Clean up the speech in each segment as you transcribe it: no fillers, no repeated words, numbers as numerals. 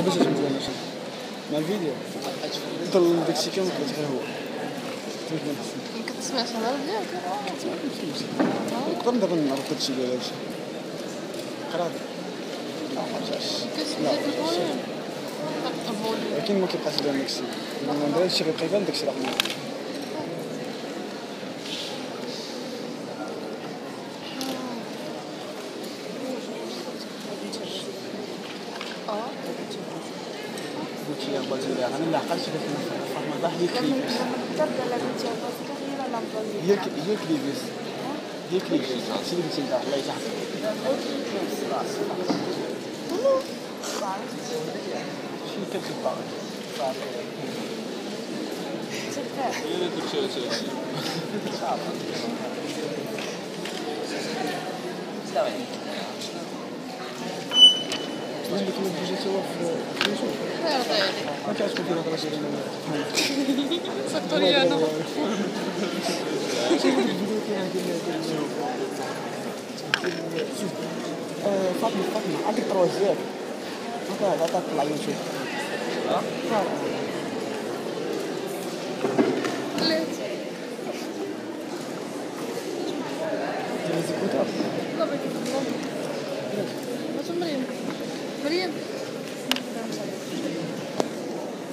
باش تبدا ماشي مع الفيديو ضل داك الشيء كامل غير هو ما كتسمعش الهضره ديالك نقدر دابا نعرف داكشي ديال هادشي قرا لا ما جاش كتسمع الفوليوم ولكن ما كيبقاش يبان داكشي ندير هادشي غيبقى يبان داكشي راه قلت لها بغيتي لها انا لا عقلتش قالت لي فاطمه ضحيه هي كليفيس هي كليفيس شي اللي قلتي لها الله يجحفك شي كتبقى هي كتشوف اللي كنا بوجه سوا في يوسف ما كتعرفش كيف نهضر شي سكتوريانا فاطمه عندك طروج ديالك هكا طلع لي نشوف مريم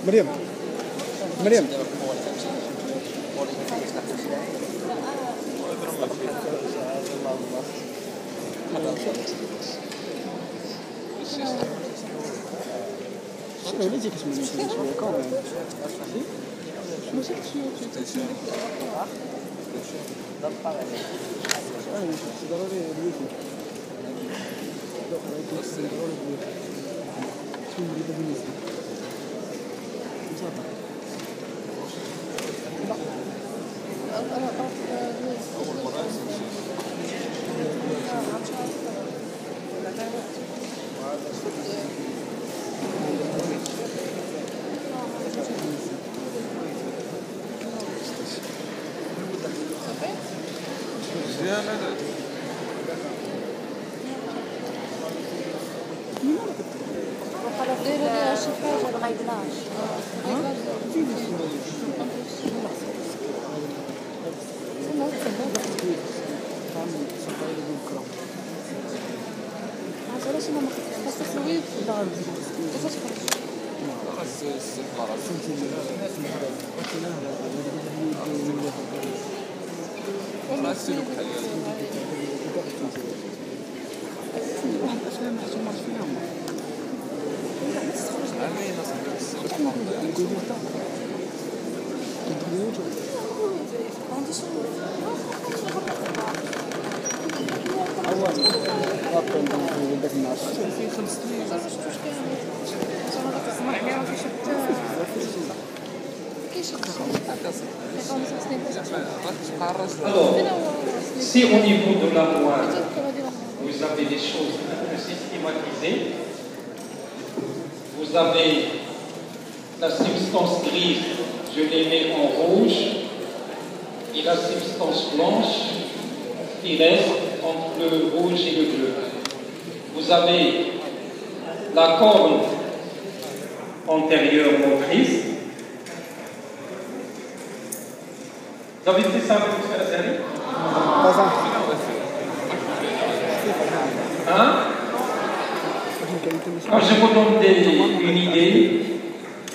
مريم مريم شنو اللي جيك تسمعني شويه كومين ضروري الويفي ديروا ليها شي حاجه ما غايبناش علاش ما خاصك الويب كيفاش Alors, si au niveau de la moelle, vous avez des choses un peu systématisées, vous avez la substance grise, je les mets en rouge, et la substance blanche qui reste entre le rouge et le bleu. Vous avez la corne antérieure motrice. Vous avez fait ça avec M. Azari? Hein? Quand je vous donne une idée,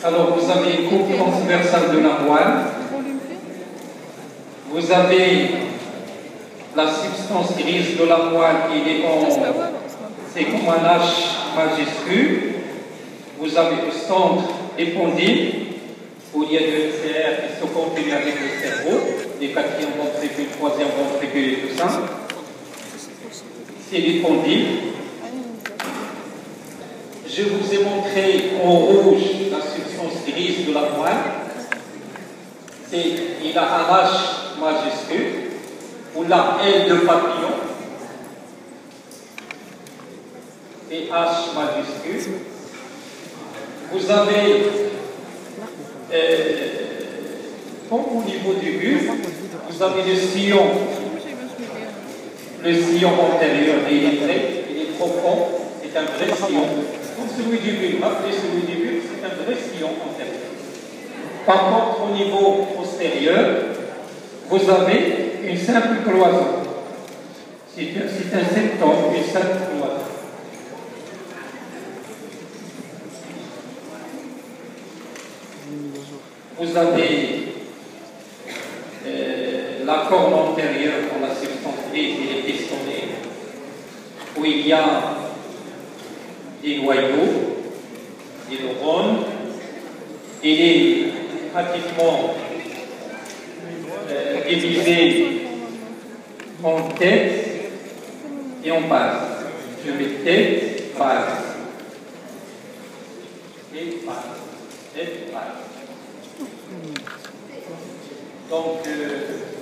alors vous avez une coupe transversale de la moelle, vous avez la substance grise de la moelle qui est c'est comme un H majuscule, vous avez au centre des condyles, où il y a de l'CR qui se continue avec le cerveau, les quatrièmes ventricules, troisième ventricule et tout ça. C'est les condyles. Je vous ai montré en rouge la substance grise de la moelle. Il a un H majuscule, ou la L de papillon, et H majuscule. Vous avez comme au niveau du bulbe, vous avez le sillon antérieur et il est profond, c'est un vrai sillon. celui du but, rappelez celui du but, c'est un vrai sillon antérieur. Par contre, au niveau postérieur, vous avez une simple cloison. C'est un symptôme, une simple cloison. Vous avez la corne antérieure pour la substance D et les pistonnés, où il y a des noyaux, des neurones. Il est pratiquement divisé en tête et en base. Je mets tête, base. Tête, base. Tête, base. Donc,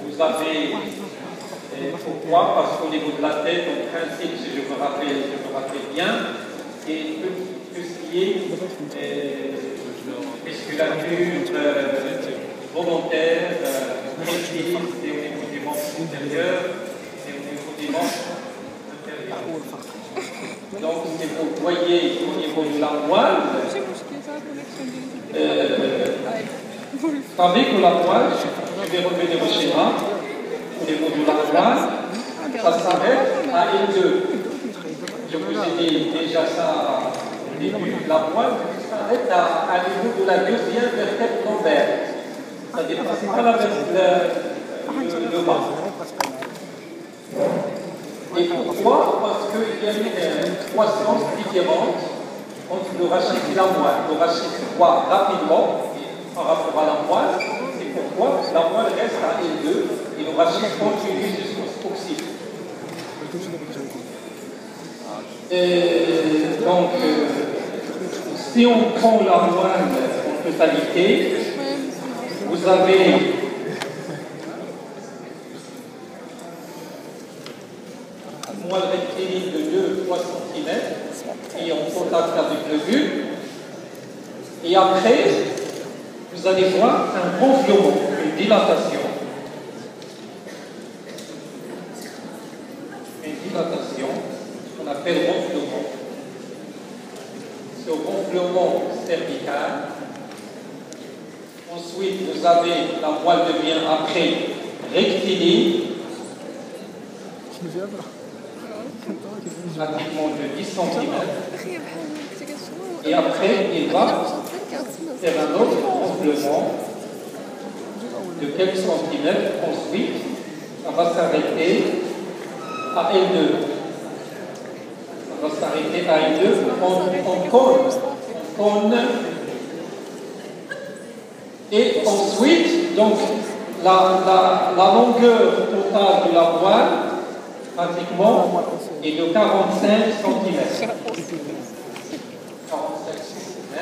vous avez, pourquoi? Parce qu'au niveau de la tête, en principe, si je me rappelle bien, et tout ce qui est musculature volontaire, précise, c'est au niveau des membres supérieurs, c'est au niveau des membres inférieurs. Donc, si vous voyez au niveau de la moelle, vous savez que la moelle, je vais revenir au schéma, au niveau de la moelle, ça s'arrête à L2. Je vous ai dit déjà ça au début, la moelle s'arrête à niveau de la deuxième vertèbre lombaire. Ça ne dépasse pas le bas. Et pourquoi? Parce qu'il y a une croissance différente entre le rachis et la moelle. Le rachis se voit rapidement par rapport à la moelle, c'est pourquoi la moelle reste à L2 et le rachis continue jusqu'au coccyx. Donc, si on prend la moelle en totalité, vous avez une moelle rectiligne de 2-3 cm et en contact avec le but. Et après, vous allez voir un gonflement, une dilatation. Une dilatation, qu'on appelle gonflement. Ce gonflement cervical. Ensuite, vous avez la moelle devient après rectiligne. Pratiquement de 10 cm. Et après, il va faire un autre gonflement de quelques centimètres. Ensuite, ça va s'arrêter à L2. Ça va s'arrêter à L2 en cône. Et ensuite, donc, la longueur totale de la moelle, pratiquement, est de 45 cm. 45 cm.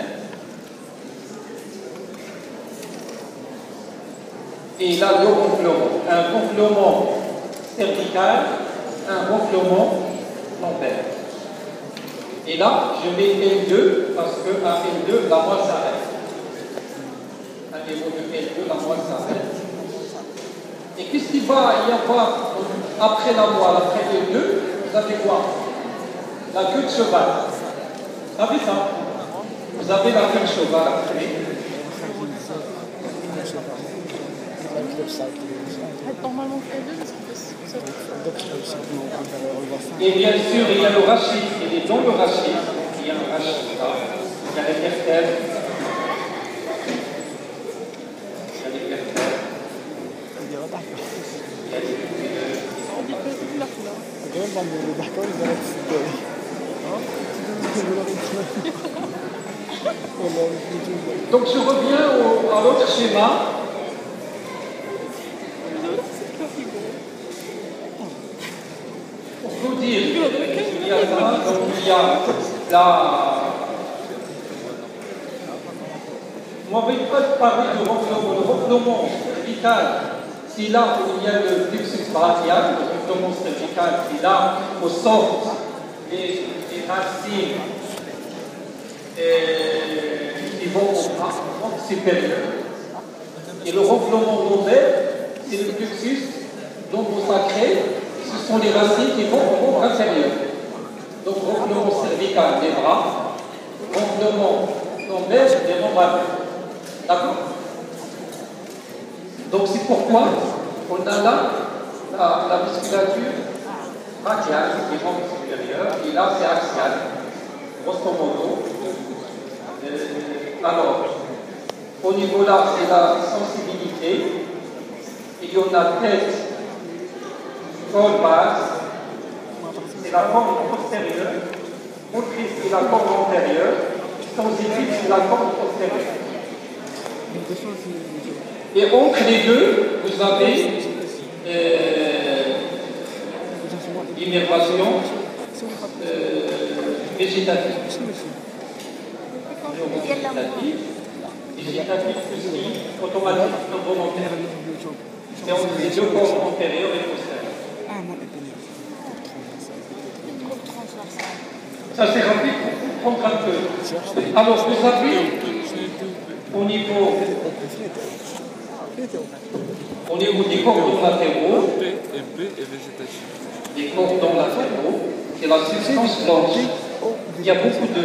Et là, le gonflement. Un gonflement cervical, un gonflement lombaire. Et là, je mets L2 parce qu'à L2, la moelle s'arrête. À niveau de L2, la moelle s'arrête. Et qu'est-ce qu'il va y avoir après la moelle, après L2? Vous avez quoi? La queue de cheval. Vous savez ça? Vous avez la queue de cheval après. Normalement, Et bien sûr, il y a le rachis. Il est dans le rachis. Il y a un rachis là. Il y a les vertèbres. Il y a les vertèbres. Il y a les Donc je reviens à l'autre schéma. Pour vous dire, il y a ça, donc il y a la... On m'avait pas parlé de gonflement. Le gonflement cervical, c'est là où il y a le plexus brachial, le gonflement cervical, c'est là où sortent les racines qui vont au bras supérieur. Et le gonflement lombaire, c'est le plexus lombo-sacré. Ce sont les racines qui vont au membre inférieur. Donc, gonflement cervical des bras, ornements lombaires des membres. D'accord? Donc c'est pourquoi on a là la musculature brachiale, des membres supérieurs, et là c'est axial, grosso modo. Alors, au niveau là, c'est la sensibilité. Il y en a tête, col, base, c'est la forme postérieure, motrice, c'est la forme antérieure, sensitive, c'est la forme postérieure. Et entre les deux, vous avez l'innervation végétative. Végétative aussi, automatique, non volontaire. C'est entre les deux corps antérieurs et postérieurs. Ça c'est rapide pour comprendre un peu. Alors vous avez au niveau des cordons latéraux, les cordons latéraux, c'est la substance blanche. Il y a beaucoup de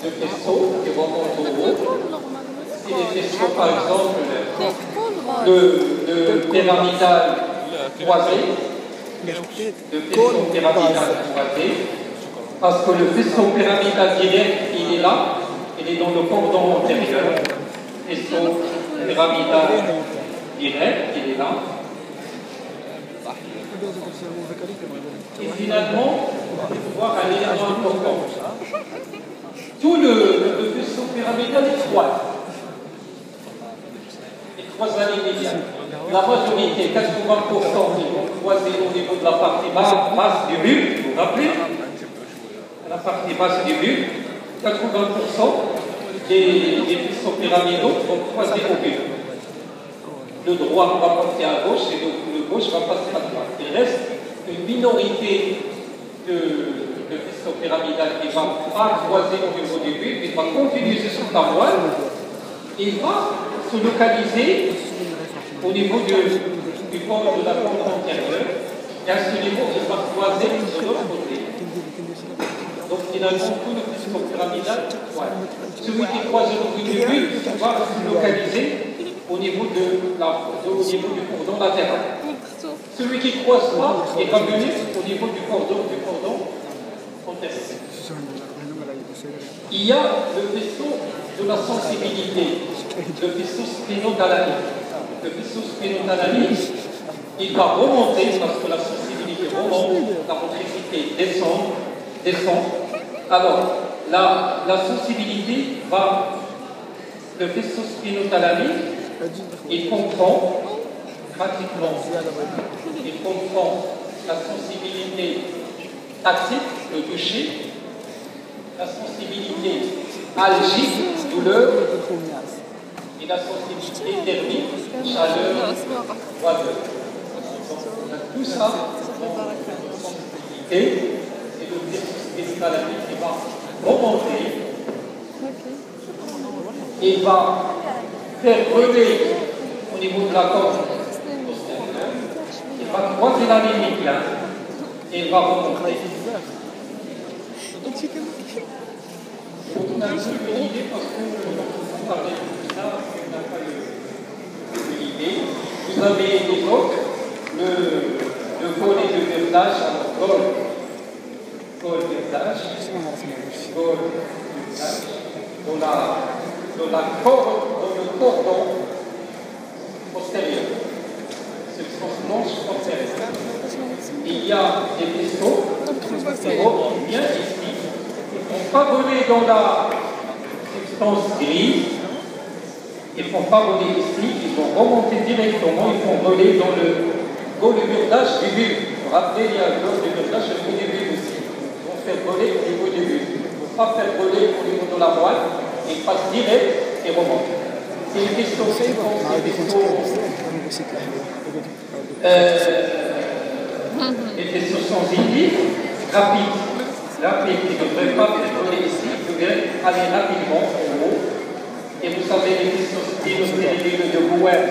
faisceaux qui remontent au haut. C'est des faisceaux, par exemple, de pyramidal croisé, de faisceau pyramidal croisé, parce que le faisceau pyramidal direct, il est là, il est dans le cordon antérieur. Faisceau pyramidal direct, il est là. Et finalement, on va voir un élément important. Tout le faisceau pyramidal est froid. Et croisé immédiat. La majorité, 80%, ils vont croiser au niveau de la partie basse du bulbe, vous vous rappelez? La partie basse du bulbe, 80% des faisceaux pyramidaux vont croiser au bulbe. Le droit va passer à gauche et le gauche va passer à droite. Il reste une minorité de faisceau pyramidal qui va pas croiser au niveau du bulbe, il va continuer sur la moelle et il va se localiser au niveau du corps de la corde antérieure, et à ce niveau, il va croiser de l'autre côté. Donc finalement, tout le faisceau pyramidal, celui qui croise au niveau du bulbe va se localiser au niveau du cordon latéral. Celui qui ne croise pas est ramené au niveau du cordon antérieur. Il y a le vaisseau de la sensibilité, le vaisseau spénothalamique. Le vaisseau spénothalamique, il va remonter parce que la sensibilité remonte, la motricité descend. Alors, la sensibilité va, le vaisseau spénothalamique, il comprend pratiquement, il comprend la sensibilité tactique, le toucher, la sensibilité algique, douleur, et la sensibilité thermique, chaleur, froideur. Donc, on a tout ça dans la sensibilité, et le vaisseau spénothalamique qui va remonter, et va faire relais au niveau de la corde postérieure, il va croiser la limite là, et il va remonter. On a un peu une idée parce qu'on parlait de ça, on n'a pas eu l'idée. Vous avez les coques, le col et le verdage, alors col, verdage, dans le cordon postérieur, substance blanche postérieure. Il y a des vaisseaux qui remontent bien ici. Ils ne font pas voler dans la substance grise, ils ne font pas voler ici, ils vont remonter directement, ils font voler dans le bordage du bulbe. Vous vous rappelez, il y a le bordage au niveau du bulbe aussi. Ils vont faire voler au niveau du bulbe. Il ne faut pas faire voler au niveau de la moelle, ils passent direct et remontent. C'est une question les vaisseaux sensitifs, rapides, qui ne devraient pas faire voler ici, ils devraient aller rapidement en haut. Et vous savez, les vaisseaux spénothalamiques de Bowen